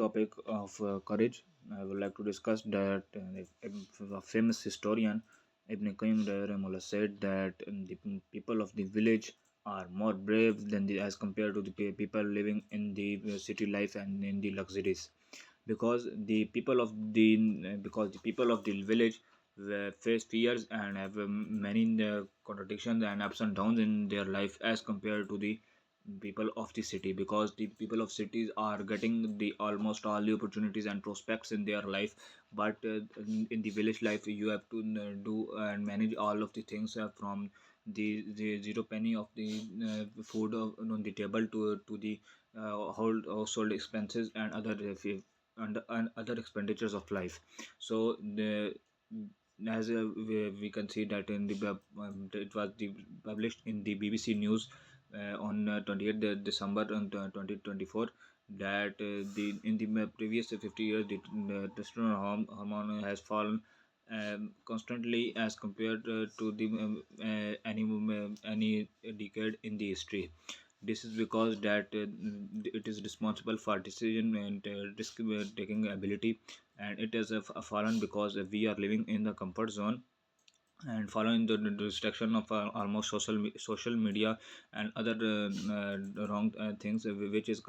topic of courage, I would like to discuss that a famous historian Ibn Qayyim Rahimahullah said that the people of the village are more brave than as compared to the people living in the city life and in the luxuries, because the people of the village face fears and have many contradictions and ups and downs in their life as compared to the people of the city, because the people of cities are getting the almost all the opportunities and prospects in their life. But in the village life you have to do and manage all of the things, from the zero penny of the food on the table to the whole household expenses and and other expenditures of life. So the as we can see that it was published in the BBC News on 28th December 2024, that the in the previous 50 years the testosterone hormone has fallen constantly as compared to the any decade in the history. This is because that it is responsible for decision and risk taking ability, and it has fallen because we are living in the comfort zone and following the distraction of almost social media and other wrong things, which is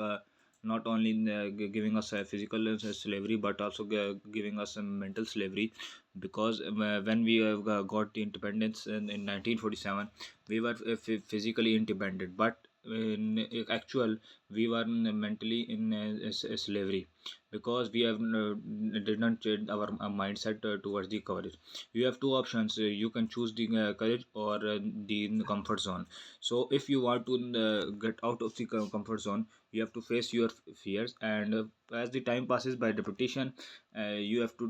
not only giving us a physical slavery but also giving us a mental slavery. Because when we got the independence in 1947, we were physically independent, but in actual we were mentally in slavery, because we have did not change our mindset towards the courage. You have two options. You can choose the courage or the comfort zone. So if you want to get out of the comfort zone, you have to face your fears, and as the time passes by repetition, you have to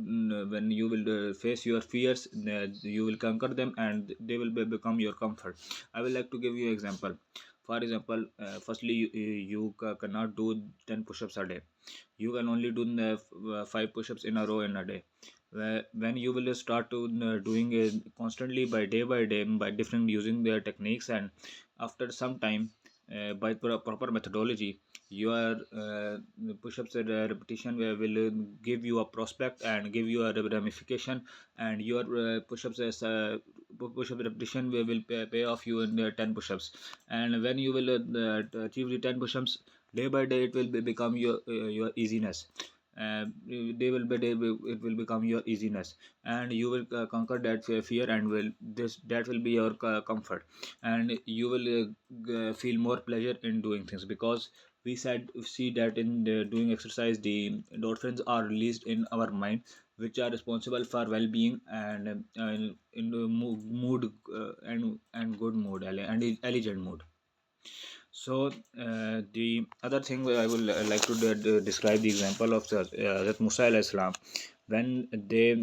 when you will face your fears, you will conquer them and they will become your comfort. I will like to give you an example. For example, firstly you cannot do 10 push-ups a day. You can only do 5 push-ups in a row in a day. When you will start to doing it constantly by day by different using their techniques, and after some time, by proper methodology, your push-ups repetition will give you a prospect and give you a ramification, and your push-ups as push-up repetition will pay off you in 10 push-ups. And when you will achieve the 10 push-ups day by day, it will become your easiness. It will become your easiness, and you will conquer that fear, and will this that will be your comfort, and you will feel more pleasure in doing things, because we said see that in doing exercise the endorphins are released in our mind, which are responsible for well-being and in the mood and good mood and elegant mood. So the other thing I would like to describe the example of Hazrat Musa alayhi salam, when they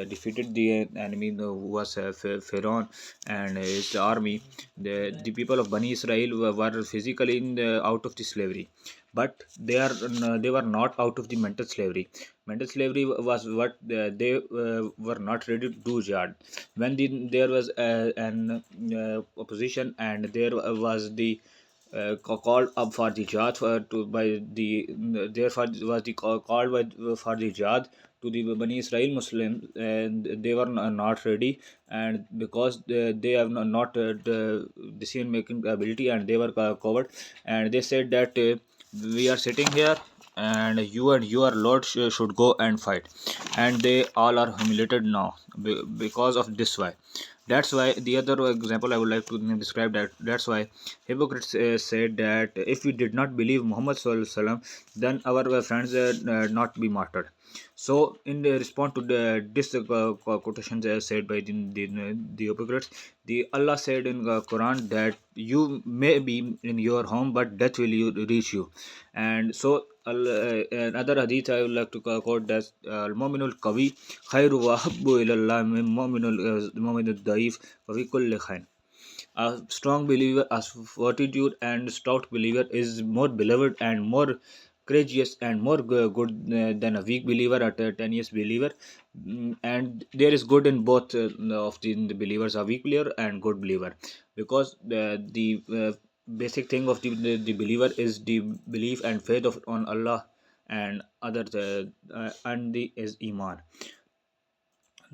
defeated the enemy who was Pharaoh and his army. The people of Bani Israel were physically out of the slavery, but they were not out of the mental slavery. Mental slavery was what they were not ready to do jihad. When there was an opposition, and there was the called up for the jihad by the therefore was the called for the jihad to the Bani Israel Muslims, and they were not ready, and because they have not the decision making ability, and they were covered, and they said that we are sitting here, and you and your lord should go and fight, and they all are humiliated now because of this. Why? That's why the other example I would like to describe, that that's why hypocrites said that if we did not believe Muhammad Sallallahu Alaihi Wasallam, then our friends not be martyred. So in the response to this quotation said by the hypocrites, the Allah said in Quran that you may be in your home, but death will reach you. And so another hadith I would like to quote that al-mu'minul qawi khairu wa habbu ila Allah min mu'minul da'if wa fi kulli khair. A strong believer, a fortitude and stout believer is more beloved and more courageous and more good than a weak believer or a tenuous believer. And there is good in both of the believers, a weak believer and good believer, because the basic thing of the believer is the belief and faith on Allah and other and the is iman.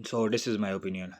So this is my opinion.